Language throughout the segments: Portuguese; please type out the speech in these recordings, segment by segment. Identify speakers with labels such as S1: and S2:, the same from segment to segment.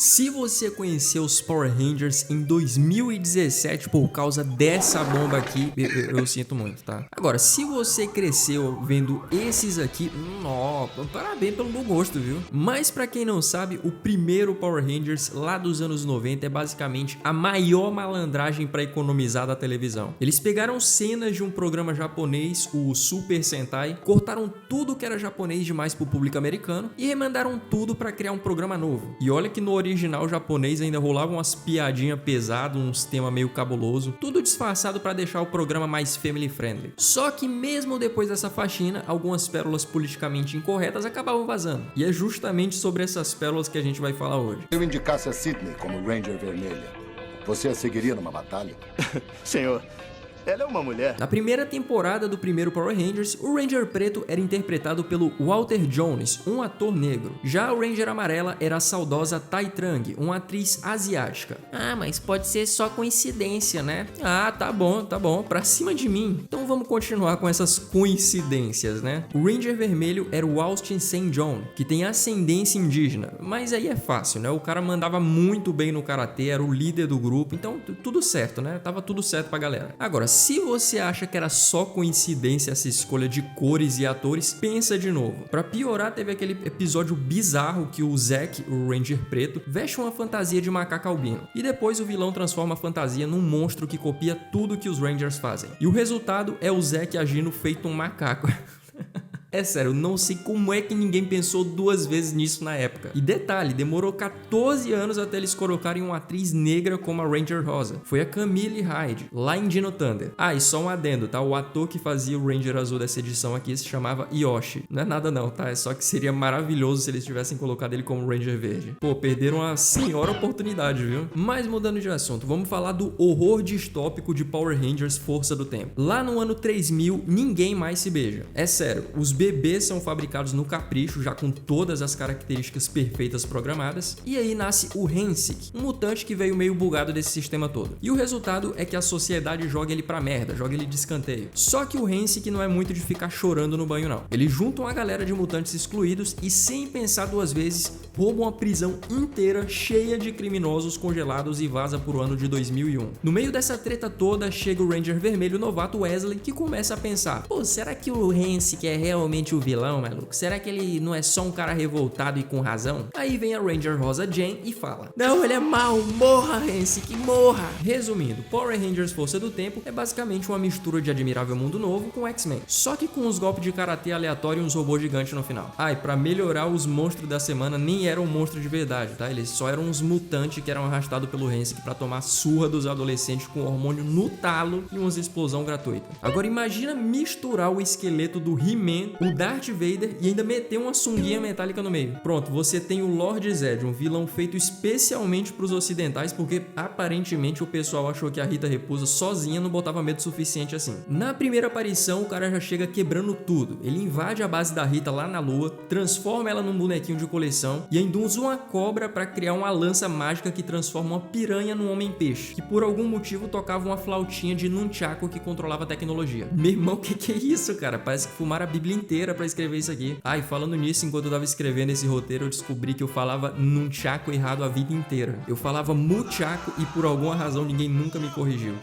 S1: Se você conheceu os Power Rangers em 2017 por causa dessa bomba aqui, eu sinto muito, tá? Agora, se você cresceu vendo esses aqui, parabéns pelo bom gosto, viu? Mas pra quem não sabe, o primeiro Power Rangers lá dos anos 90 é basicamente a maior malandragem pra economizar da televisão. Eles pegaram cenas de um programa japonês, o Super Sentai, cortaram tudo que era japonês demais pro público americano e remandaram tudo pra criar um programa novo. E olha que no original japonês ainda rolavam umas piadinhas pesadas, uns temas meio cabuloso, tudo disfarçado pra deixar o programa mais family friendly. Só que mesmo depois dessa faxina, algumas pérolas politicamente incorretas acabavam vazando. E é justamente sobre essas pérolas que a gente vai falar hoje.
S2: Se eu indicasse a Sydney como Ranger Vermelha, você a seguiria numa batalha?
S3: Senhor, ela é uma mulher.
S1: Na primeira temporada do primeiro Power Rangers, o Ranger Preto era interpretado pelo Walter Jones, um ator negro. Já o Ranger Amarela era a saudosa Tai Trang, uma atriz asiática. Ah, mas pode ser só coincidência, né? Ah, tá bom, pra cima de mim. Então vamos continuar com essas coincidências, né? O Ranger Vermelho era o Austin St. John, que tem ascendência indígena. Mas aí é fácil, né? O cara mandava muito bem no karatê, era o líder do grupo, então tudo certo, né? Tava tudo certo pra galera. Agora, se você acha que era só coincidência essa escolha de cores e atores, pensa de novo. Pra piorar, teve aquele episódio bizarro que o Zack, o Ranger Preto, veste uma fantasia de macaco albino. E depois o vilão transforma a fantasia num monstro que copia tudo que os Rangers fazem. E o resultado é o Zack agindo feito um macaco. É sério, eu não sei como é que ninguém pensou duas vezes nisso na época. E detalhe, demorou 14 anos até eles colocarem uma atriz negra como a Ranger Rosa. Foi a Camille Hyde, lá em Dino Thunder. Ah, e só um adendo, tá? O ator que fazia o Ranger Azul dessa edição aqui se chamava Yoshi. Não é nada não, tá? É só que seria maravilhoso se eles tivessem colocado ele como Ranger Verde. Pô, perderam uma senhora oportunidade, viu? Mas mudando de assunto, vamos falar do horror distópico de Power Rangers Força do Tempo. Lá no ano 3000, ninguém mais se beija. É sério, os bebês são fabricados no capricho, já com todas as características perfeitas programadas, e aí nasce o Hensik, um mutante que veio meio bugado desse sistema todo. E o resultado é que a sociedade joga ele pra merda, joga ele de escanteio. Só que o Hensik não é muito de ficar chorando no banho não. Ele junta uma galera de mutantes excluídos e, sem pensar duas vezes, rouba uma prisão inteira cheia de criminosos congelados e vaza pro ano de 2001. No meio dessa treta toda, chega o Ranger Vermelho novato Wesley, que começa a pensar: pô, será que o Hensik é realmente o vilão, maluco? Será que ele não é só um cara revoltado e com razão? Aí vem a Ranger Rosa Jane e fala: não, ele é mau, morra, Hensik, morra! Resumindo, Power Rangers Força do Tempo é basicamente uma mistura de Admirável Mundo Novo com X-Men, só que com uns golpes de karatê aleatório e uns robôs gigantes no final. Ah, e pra melhorar, os monstros da semana nem eram monstros de verdade, tá? Eles só eram uns mutantes que eram arrastados pelo Hensik pra tomar surra dos adolescentes com hormônio no talo e umas explosão gratuita. Agora imagina misturar o esqueleto do He-Man, o Darth Vader e ainda meter uma sunguinha metálica no meio. Pronto, você tem o Lord Zed, um vilão feito especialmente pros ocidentais, porque aparentemente o pessoal achou que a Rita Repulsa sozinha não botava medo suficiente assim. Na primeira aparição, o cara já chega quebrando tudo. Ele invade a base da Rita lá na Lua, transforma ela num bonequinho de coleção e ainda usa uma cobra pra criar uma lança mágica que transforma uma piranha num homem-peixe, que por algum motivo tocava uma flautinha de nunchaku que controlava a tecnologia. Meu irmão, que é isso, cara? Parece que fumaram a Bíblia inteira pra escrever isso aqui. Ah, e falando nisso, enquanto eu tava escrevendo esse roteiro, eu descobri que eu falava nunchaku errado a vida inteira. Eu falava muchaku e por alguma razão ninguém nunca me corrigiu.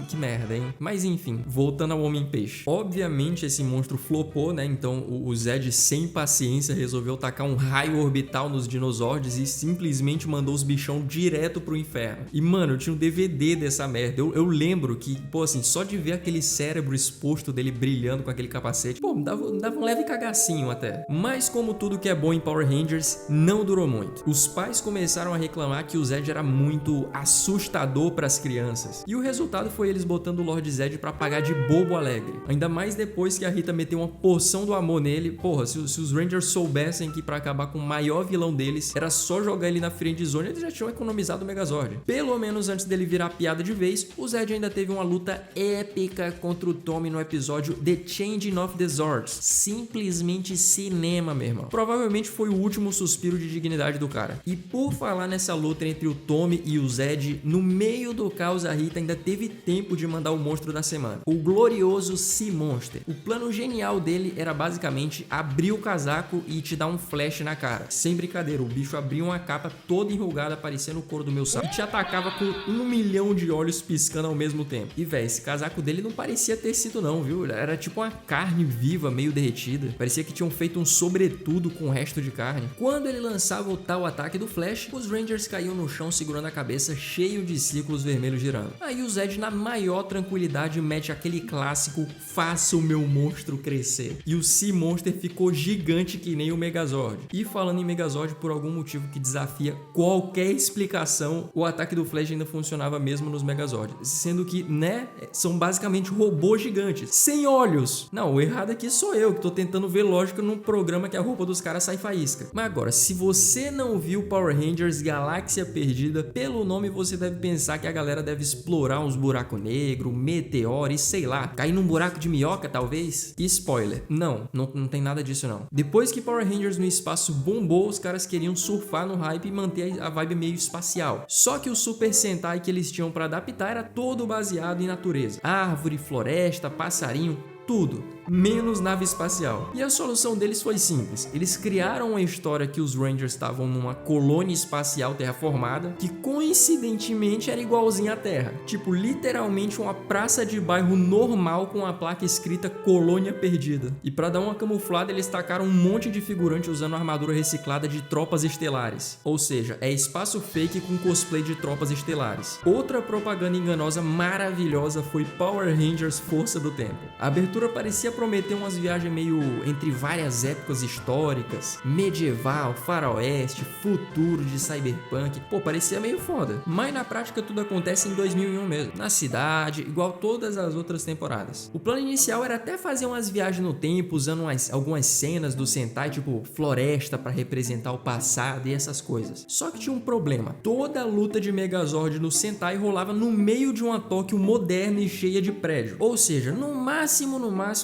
S1: Que merda, hein? Mas enfim, voltando ao Homem-Peixe. Obviamente esse monstro flopou, né? Então o Zed, sem paciência, resolveu tacar um raio orbital nos Dinozords e simplesmente mandou os bichão direto pro inferno. E mano, eu tinha um DVD dessa merda. Eu lembro que, pô, assim, só de ver aquele cérebro exposto dele brilhando com aquele capacete, pô, me dava um leve cagacinho até. Mas como tudo que é bom em Power Rangers, não durou muito. Os pais começaram a reclamar que o Zed era muito assustador pras crianças. E o resultado foi eles botando o Lord Zed pra pagar de bobo alegre. Ainda mais depois que a Rita meteu uma porção do amor nele. Porra, se os Rangers soubessem que pra acabar com o maior vilão deles era só jogar ele na friendzone, eles já tinham economizado o Megazord. Pelo menos antes dele virar piada de vez, o Zed ainda teve uma luta épica contra o Tommy no episódio The Changing of the Zords. Sim, simplesmente cinema, meu irmão. Provavelmente foi o último suspiro de dignidade do cara. E por falar nessa luta entre o Tommy e o Zed, no meio do caos a Rita ainda teve tempo de mandar o monstro da semana, o glorioso Sea Monster. O plano genial dele era basicamente abrir o casaco e te dar um flash na cara. Sem brincadeira, o bicho abria uma capa toda enrugada, parecendo o couro do meu saco, e te atacava com 1 milhão de olhos piscando ao mesmo tempo. E véi, esse casaco dele não parecia tecido não, viu? Era tipo uma carne viva, meio derretida. Parecia que tinham feito um sobretudo com o resto de carne. Quando ele lançava o tal ataque do Flash, os Rangers caíam no chão segurando a cabeça, cheio de círculos vermelhos girando. Aí o Zed, na maior tranquilidade, mete aquele clássico: faça o meu monstro crescer. E o Sea Monster ficou gigante que nem o Megazord. E falando em Megazord, por algum motivo que desafia qualquer explicação, o ataque do Flash ainda funcionava mesmo nos Megazords, sendo que, né, são basicamente robôs gigantes, sem olhos. Não, o errado aqui sou eu, que tô tentando ver lógica num programa que a roupa dos caras sai faísca. Mas agora, se você não viu Power Rangers Galáxia Perdida, pelo nome você deve pensar que a galera deve explorar uns buracos negros, meteoro e sei lá, cair num buraco de minhoca talvez? E spoiler, não tem nada disso não. Depois que Power Rangers no espaço bombou, os caras queriam surfar no hype e manter a vibe meio espacial. Só que o Super Sentai que eles tinham pra adaptar era todo baseado em natureza. Árvore, floresta, passarinho, tudo, menos nave espacial. E a solução deles foi simples. Eles criaram uma história que os Rangers estavam numa colônia espacial terraformada, que coincidentemente era igualzinha à Terra. Tipo, literalmente uma praça de bairro normal com a placa escrita Colônia Perdida. E pra dar uma camuflada, eles tacaram um monte de figurante usando armadura reciclada de tropas estelares. Ou seja, é espaço fake com cosplay de tropas estelares. Outra propaganda enganosa maravilhosa foi Power Rangers Força do Tempo. A abertura parecia prometer umas viagens meio entre várias épocas históricas, medieval, faroeste, futuro de cyberpunk. Pô, parecia meio foda. Mas na prática tudo acontece em 2001 mesmo, na cidade, igual todas as outras temporadas. O plano inicial era até fazer umas viagens no tempo, usando algumas cenas do Sentai, tipo floresta para representar o passado e essas coisas. Só que tinha um problema. Toda a luta de Megazord no Sentai rolava no meio de uma Tóquio moderna e cheia de prédio. Ou seja, no máximo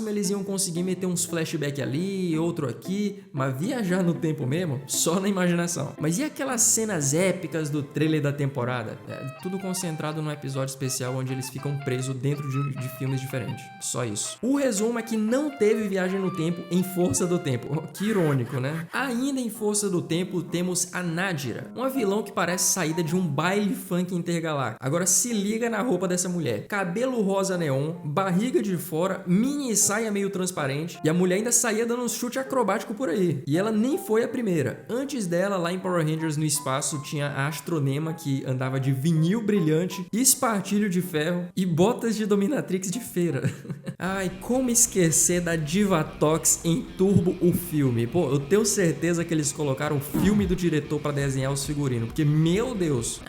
S1: eles iam conseguir meter uns flashback ali, outro aqui, mas viajar no tempo mesmo, só na imaginação. Mas e aquelas cenas épicas do trailer da temporada? Tudo concentrado num episódio especial onde eles ficam presos dentro de filmes diferentes. Só isso. O resumo é que não teve viagem no tempo em Força do Tempo. Que irônico, né? Ainda em Força do Tempo temos a Nadira, uma vilã que parece saída de um baile funk intergaláctico. Agora se liga na roupa dessa mulher. Cabelo rosa neon, barriga de fora, mini saia meio transparente, e a mulher ainda saía dando um chute acrobático por aí. E ela nem foi a primeira. Antes dela, lá em Power Rangers no espaço, tinha a Astronema, que andava de vinil brilhante, espartilho de ferro e botas de dominatrix de feira. Ai, como esquecer da Divatox em Turbo, o filme. Pô, eu tenho certeza que eles colocaram o filme do diretor pra desenhar os figurinos, porque, meu Deus...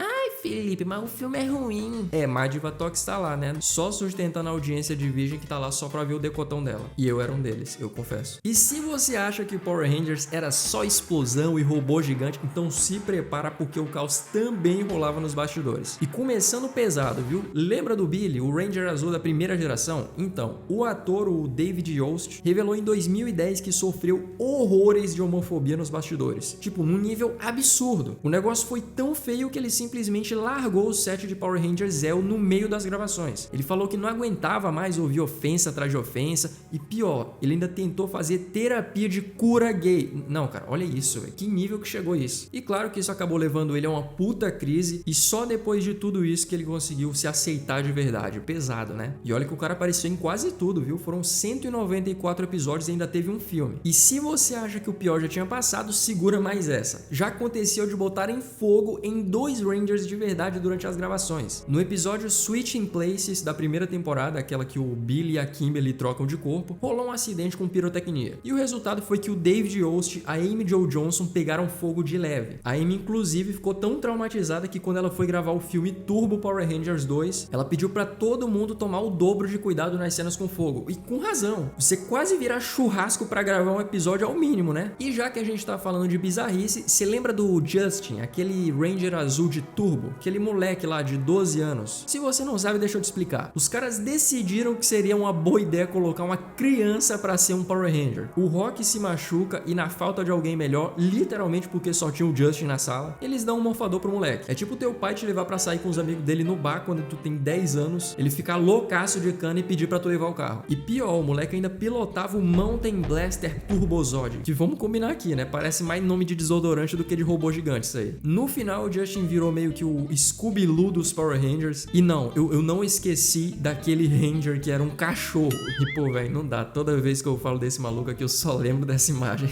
S1: Felipe, mas o filme é ruim. Mas a Divatox tá lá, né? Só sustentando a audiência de virgem que tá lá só pra ver o decotão dela. E eu era um deles, eu confesso. E se você acha que Power Rangers era só explosão e robô gigante, então se prepara porque o caos também rolava nos bastidores. E começando pesado, viu? Lembra do Billy, o Ranger azul da primeira geração? Então, o ator, o David Yost, revelou em 2010 que sofreu horrores de homofobia nos bastidores. Tipo, num nível absurdo. O negócio foi tão feio que ele simplesmente largou o set de Power Rangers Zeo no meio das gravações. Ele falou que não aguentava mais ouvir ofensa atrás de ofensa e pior, ele ainda tentou fazer terapia de cura gay. Não, cara, olha isso, véio. Que nível que chegou isso. E claro que isso acabou levando ele a uma puta crise e só depois de tudo isso que ele conseguiu se aceitar de verdade. Pesado, né? E olha que o cara apareceu em quase tudo, viu? Foram 194 episódios e ainda teve um filme. E se você acha que o pior já tinha passado, segura mais essa. Já aconteceu de botarem fogo em 2 Rangers de verdade durante as gravações. No episódio Switching Places da primeira temporada, aquela que o Billy e a Kimberly trocam de corpo, rolou um acidente com pirotecnia. E o resultado foi que o David Yost, a Amy Jo Johnson pegaram fogo de leve. A Amy, inclusive, ficou tão traumatizada que quando ela foi gravar o filme Turbo Power Rangers 2, ela pediu pra todo mundo tomar o dobro de cuidado nas cenas com fogo. E com razão. Você quase vira churrasco pra gravar um episódio ao mínimo, né? E já que a gente tá falando de bizarrice, você lembra do Justin, aquele Ranger azul de Turbo? Lobo, aquele moleque lá de 12 anos. Se você não sabe, deixa eu te explicar. Os caras decidiram que seria uma boa ideia colocar uma criança pra ser um Power Ranger. O Rock se machuca e, na falta de alguém melhor, literalmente porque só tinha o Justin na sala, eles dão um morfador pro moleque. É tipo teu pai te levar pra sair com os amigos dele no bar quando tu tem 10 anos, ele ficar loucaço de cana e pedir pra tu levar o carro. E pior, o moleque ainda pilotava o Mountain Blaster Turbozod, que vamos combinar aqui, né? Parece mais nome de desodorante do que de robô gigante isso aí. No final, o Justin virou meio que o Scooby-Loo dos Power Rangers. E não, eu não esqueci daquele Ranger que era um cachorro. E pô, velho, não dá. Toda vez que eu falo desse maluco aqui, eu só lembro dessa imagem.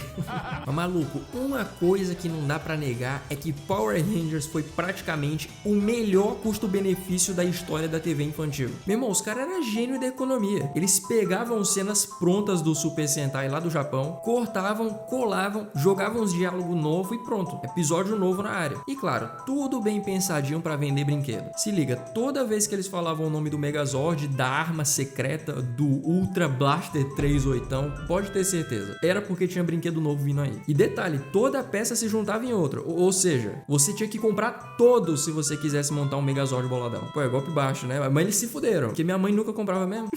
S1: Mas maluco, uma coisa que não dá pra negar é que Power Rangers foi praticamente o melhor custo-benefício da história da TV infantil. Meu irmão, os caras eram gênio da economia. Eles pegavam cenas prontas do Super Sentai lá do Japão, cortavam, colavam, jogavam uns diálogos novos e pronto. Episódio novo na área. E claro, tudo bem pensadinho pra vender brinquedo. Se liga, toda vez que eles falavam o nome do Megazord, da arma secreta, do Ultra Blaster 38, pode ter certeza, era porque tinha brinquedo novo vindo aí. E detalhe, toda peça se juntava em outra. Ou seja, você tinha que comprar todos se você quisesse montar um Megazord boladão. Pô, é golpe baixo, né? Mas eles se fuderam, porque minha mãe nunca comprava mesmo.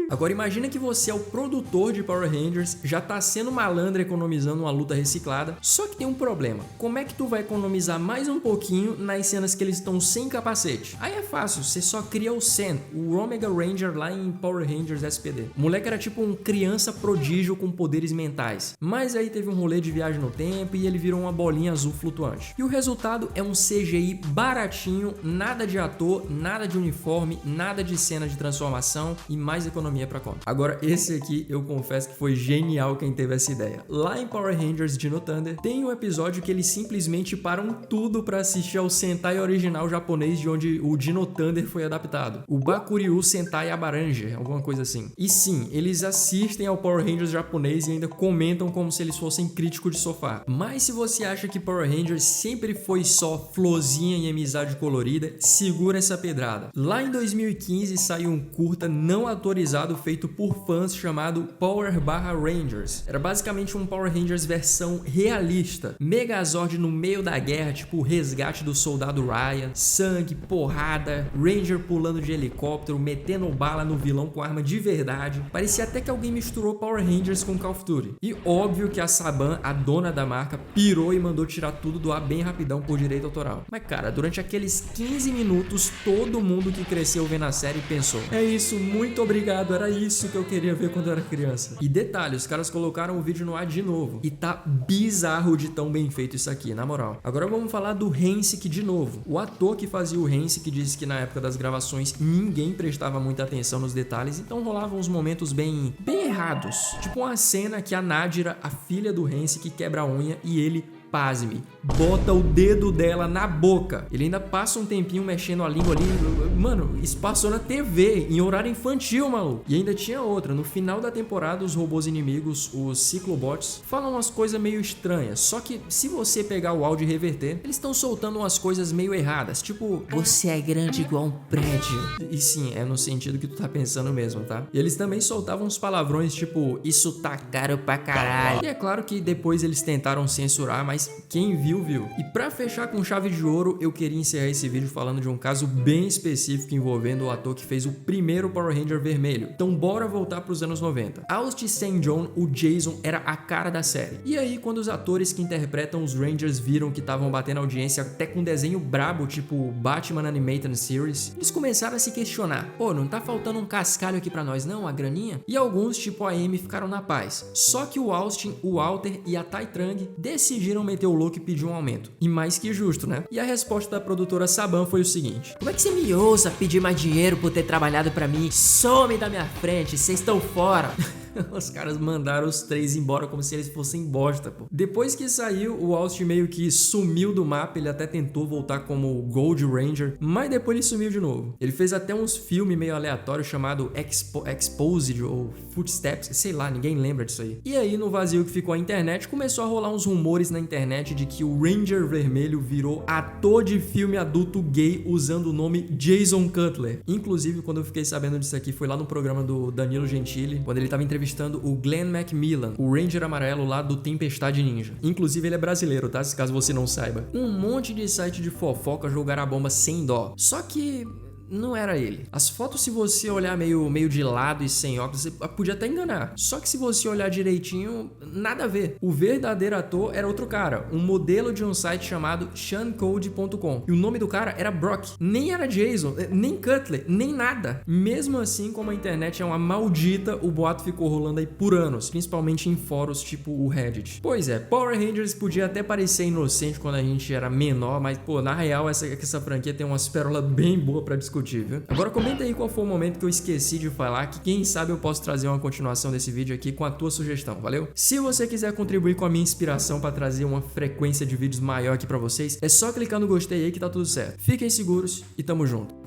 S1: Agora imagina que você é o produtor de Power Rangers, já tá sendo malandro economizando uma luta reciclada, só que tem um problema. Como é que tu vai economizar mais um pouquinho nas cenas que eles estão sem capacete? Aí é fácil, você só cria o Sen, o Omega Ranger lá em Power Rangers SPD. O moleque era tipo um criança prodígio com poderes mentais, mas aí teve um rolê de viagem no tempo e ele virou uma bolinha azul flutuante. E o resultado é um CGI baratinho, nada de ator, nada de uniforme, nada de cena de transformação e mais economia pra conta. Agora, esse aqui eu confesso que foi genial quem teve essa ideia. Lá em Power Rangers Dino Thunder, tem um episódio que eles simplesmente param tudo pra assistir ao Sentai original japonês de onde o Dino Thunder foi adaptado. O Bakuryu Sentai Abaranger, alguma coisa assim. E sim, eles assistem ao Power Rangers japonês e ainda comentam como se eles fossem críticos de sofá. Mas se você acha que Power Rangers sempre foi só florzinha e amizade colorida, segura essa pedrada. Lá em 2015 saiu um curta não autorizado feito por fãs chamado Power/Rangers. Era basicamente um Power Rangers versão realista. Megazord no meio da guerra, tipo o resgate do soldado Ryan, sangue, porrada, Ranger pulando de helicóptero, metendo bala no vilão com arma de verdade. Parecia até que alguém misturou Power Rangers com Call of Duty. E óbvio que a Saban, a dona da marca, pirou e mandou tirar tudo do ar bem rapidão por direito autoral. Mas cara, durante aqueles 15 minutos, todo mundo que cresceu vendo a série pensou: é isso, muito obrigado, era isso que eu queria ver quando eu era criança. E detalhe, os caras colocaram o vídeo no ar de novo. E tá bizarro de tão bem feito isso aqui, na moral. Agora vamos falar do Hensick de novo. O ator que fazia o Hensick disse que na época das gravações ninguém prestava muita atenção nos detalhes, então rolavam uns momentos bem errados. Tipo uma cena que a Nadira, a filha do Hensick, quebra a unha e ele, pasme, bota o dedo dela na boca. Ele ainda passa um tempinho mexendo a língua ali. Mano, isso passou na TV, em horário infantil, maluco. E ainda tinha outra. No final da temporada, os robôs inimigos, os Cyclobots, falam umas coisas meio estranhas. Só que se você pegar o áudio e reverter, eles estão soltando umas coisas meio erradas. Tipo, você é grande igual um prédio. E sim, é no sentido que tu tá pensando mesmo, tá? E eles também soltavam uns palavrões tipo, isso tá caro pra caralho. E é claro que depois eles tentaram censurar, mas quem viu, viu. E pra fechar com chave de ouro, eu queria encerrar esse vídeo falando de um caso bem específico envolvendo o ator que fez o primeiro Power Ranger vermelho. Então bora voltar pros anos 90. Austin St. John, o Jason, era a cara da série. E aí, quando os atores que interpretam os Rangers viram que estavam batendo audiência até com desenho brabo, tipo Batman Animated Series, eles começaram a se questionar: pô, não tá faltando um cascalho aqui pra nós não, a graninha? E alguns, tipo a Amy, ficaram na paz. Só que o Austin, o Walter e a Tai Trang decidiram meter o louco e pedir um aumento. E mais que justo, né? E a resposta da produtora Saban foi o seguinte: como é que você me ousa pedir mais dinheiro por ter trabalhado pra mim? Some da minha frente, vocês estão fora. Os caras mandaram os três embora como se eles fossem bosta, pô. Depois que saiu, o Austin meio que sumiu do mapa. Ele até tentou voltar como Gold Ranger, mas depois ele sumiu de novo. Ele fez até uns filmes meio aleatórios chamado Exposed ou Footsteps, sei lá, ninguém lembra disso aí. E aí, no vazio que ficou a internet, começou a rolar uns rumores na internet de que o Ranger Vermelho virou ator de filme adulto gay usando o nome Jason Cutler. Inclusive, quando eu fiquei sabendo disso aqui, foi lá no programa do Danilo Gentili, quando ele tava entrevistando entrevistando o Glenn Macmillan, o Ranger amarelo lá do Tempestade Ninja. Inclusive ele é brasileiro, tá? Se caso você não saiba. Um monte de site de fofoca jogaram a bomba sem dó. Só que não era ele. As fotos, se você olhar meio de lado e sem óculos, você podia até enganar. Só que se você olhar direitinho, nada a ver. O verdadeiro ator era outro cara, um modelo de um site chamado seancode.com. E o nome do cara era Brock. Nem era Jason, nem Cutler, nem nada. Mesmo assim, como a internet é uma maldita, o boato ficou rolando aí por anos, principalmente em fóruns tipo o Reddit. Pois é, Power Rangers podia até parecer inocente quando a gente era menor, mas pô, na real essa franquia tem umas pérolas bem boas pra discutir. Viu? Agora comenta aí qual foi o momento que eu esqueci de falar, que quem sabe eu posso trazer uma continuação desse vídeo aqui com a tua sugestão, valeu? Se você quiser contribuir com a minha inspiração para trazer uma frequência de vídeos maior aqui pra vocês, é só clicar no gostei aí que tá tudo certo. Fiquem seguros e tamo junto.